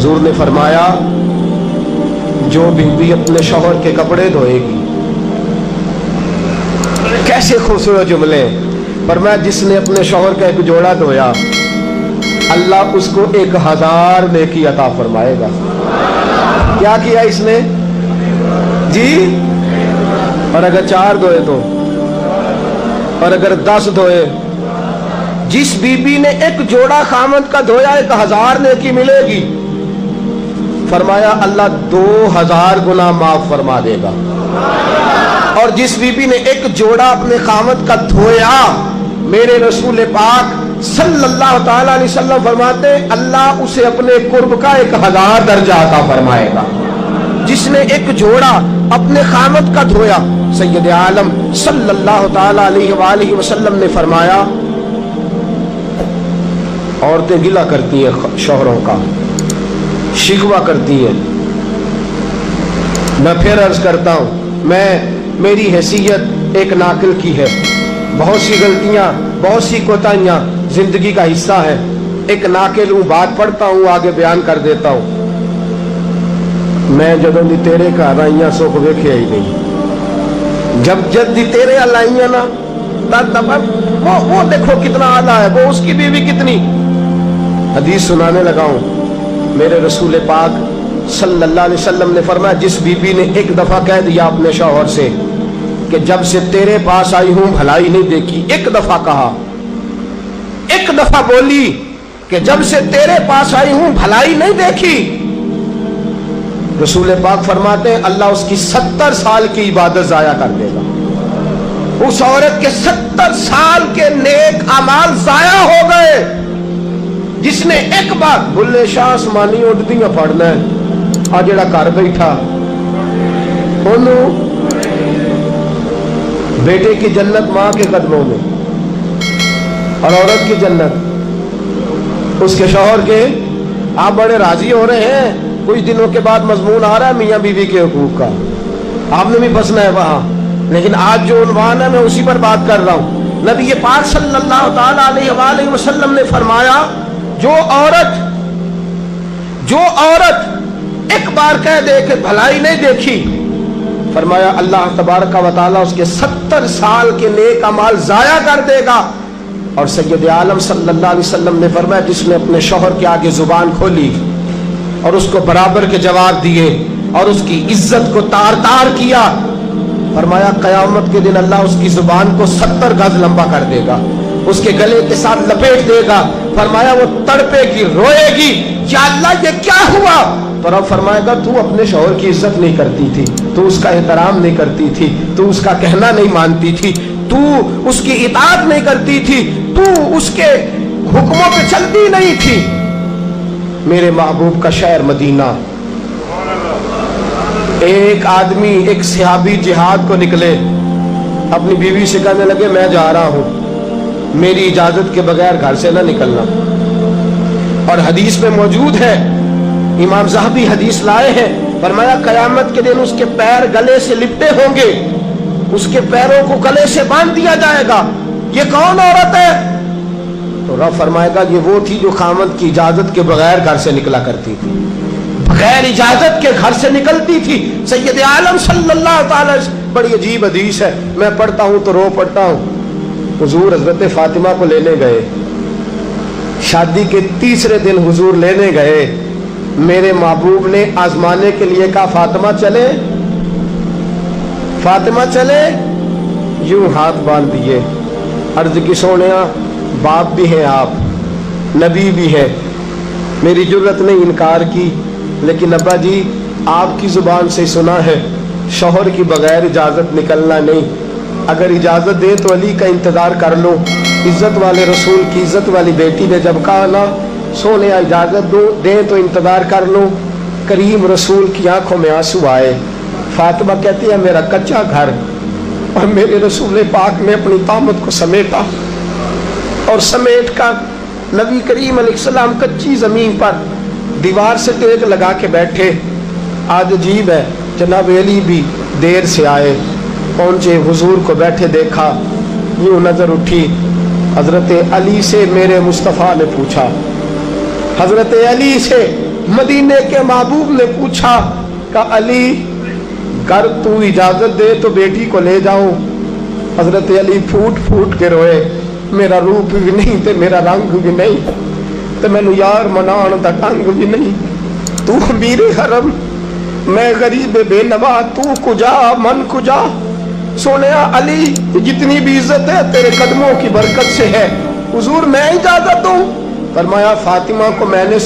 हुजूर ने फरमाया जो बीवी अपने शौहर के कपड़े धोएगी, कैसे खूबसूरत जुमले। फरमाया जिसने अपने शौहर का एक जोड़ा धोया अल्लाह उसको 1000 नेकी अता फरमाएगा। क्या किया इसने जी? और अगर 4 धोए तो, और अगर 10 धोए, जिस बीबी ने एक जोड़ा खामद का धोया 1000 नेकी मिलेगी। फरमाया अल्लाह 2000 गुना माफ फरमा देगा। और जिस बीबी ने एक जोड़ा अपने खामद का धोया, मेरे रसूल पाक सल्लल्लाहु ताला अलैहि वसल्लम फरमाते अल्लाह उसे अपने कुर्ब का 1000 दर्जा अता फरमाएगा। जिसने एक जोड़ा अपने खामद का धोया, सैयद आलम सल्लल्लाहु ताला अलैहि वसल्लम ने फरमाया औरतें गिला करती हैं शौहरों का, शिकवा करती हैं। मैं फिर अर्ज करता हूं, मेरी हैसियत एक नाकिल की है, बहुत सी गलतियां, बहुत सी कोताहियां जिंदगी का हिस्सा है। एक नाकिल हूं, बात पढ़ता हूं, आगे बयान कर देता हूं। मैं जदों दी तेरे घर आईया सुख वेखे ही नहीं। जब दी तेरे अल आईया ना तब वो देखो कितना आला है, वो उसकी बीवी कितनी। हदीस सुनाने लगा हूं। मेरे रसूल पाक सल्लल्लाहु अलैहि वसल्लम ने फरमाया जिस बीबी ने एक दफा कह दिया अपने शौहर से कि जब से तेरे पास आई हूं भलाई नहीं देखी, एक दफा कहा, एक दफा बोली कि जब से तेरे पास आई हूं भलाई नहीं देखी, रसूल पाक फरमाते हैं अल्लाह उसकी 70 साल की इबादत जाया कर देगा। उस औरत के 70 साल के नेक अमाल जाया हो गए। जिसने एक बार बुल्ले शाह आसमानी उड़दियां पढ़ना है, आ जेड़ा घर बैठा ओनू बेटे की जन्नत मां के कदमों में, और औरत की जन्नत उसके शौहर के। आप बड़े राजी हो रहे हैं, कुछ दिनों के बाद मजमून आ रहा है मियां बीवी के हुकूक का, आपने भी फंसना है वहां। लेकिन आज जो उन्वान है मैं उसी पर बात कर रहा हूं। नबी पाक सल्लल्लाहु ताला अलैहि वसल्लम ने फरमाया जो औरत एक बार कह दे कि भलाई नहीं देखी, फरमाया अल्लाह तबारक व तआला उसके 70 साल के नेक अमाल जाया कर देगा। और सैयद आलम सल्लल्लाहु अलैहि वसल्लम ने फरमाया जिसने अपने शौहर के आगे जुबान खोली और उसको बराबर के जवाब दिए और उसकी इज्जत को तार तार किया, फरमाया कयामत के दिन अल्लाह उसकी जुबान को 70 गज लंबा कर देगा, उसके गले के साथ लपेट देगा। फरमाया वो तड़पेगी, रोएगी, या अल्लाह ये क्या हुआ? तो रब फरमाएगा तू अपने शौहर की इज्जत नहीं करती थी, तू उसका एहतराम नहीं करती थी, तू उसका कहना नहीं मानती थी, तू उसकी इताअत नहीं करती थी, तू उसके हुक्मों पे चलती नहीं थी। मेरे महबूब का शहर मदीना, एक आदमी, एक सहाबी जिहाद को निकले, अपनी बीवी से कहने लगे मैं जा रहा हूं, मेरी इजाजत के बगैर घर से ना निकलना। और हदीस में मौजूद है, इमाम ज़हबी हदीस लाए हैं, फरमाया कयामत के दिन उसके पैर गले से लिपटे होंगे, उसके पैरों को गले से बांध दिया जाएगा। ये कौन औरत है? तो रब फरमाएगा ये वो थी जो खामद की इजाजत के बगैर घर से निकला करती थी, बगैर इजाजत के घर से निकलती थी। सैयद आलम सल्लल्लाहु ताला, बड़ी अजीब हदीस है, मैं पढ़ता हूं तो रो पड़ता हूं। हुजूर हजरत फातिमा को लेने गए, शादी के तीसरे दिन हुजूर लेने गए, मेरे महबूब ने आजमाने के लिए कहा फातिमा चले, फातिमा चले, यूं हाथ बांध दिए, अर्ज की सोनिया बाप भी हैं आप, नबी भी है, मेरी जुर्रत ने इनकार की, लेकिन अब्बा जी आपकी जुबान से सुना है शौहर की बगैर इजाजत निकलना नहीं, अगर इजाजत दे तो अली का इंतजार कर लो। इज्जत वाले रसूल की इज्जत वाली बेटी ने जब कहा ना सोने इजाजत दो दे तो इंतजार कर लो, करीम रसूल की आंखों में आंसू आए। फातिमा कहती है मेरा कच्चा घर और मेरे रसूल पाक ने अपनी तामत को समेटा और समेट कर नबी करीम अलैहिस्सलाम कच्ची जमीन पर दीवार से टेक लगा के बैठे। आज अजीब है, जनाब अली भी देर से आए, पहुंचे, हुजूर को बैठे देखा, यूं नजर उठी, हजरत अली से मेरे मुस्तफ़ा ने पूछा, हजरत अली से मदीने के महबूब ने पूछा कि अली कर तू इजाजत दे तो बेटी को ले जाओ। हजरत अली फूट फूट के रोए, मेरा रूप भी नहीं ते मेरा रंग भी नहीं ते मैनू यार मनान दा ढंग भी नहीं। तू अमीर हरम, मैं गरीब बेनवा, तू कुजा मन कुजा। सोने अली जितनी भी इज्जत है तेरे कदमों की बरकत से है, हुजूर मैं इजाजत दूं। फरमाया फातिमा को मैंने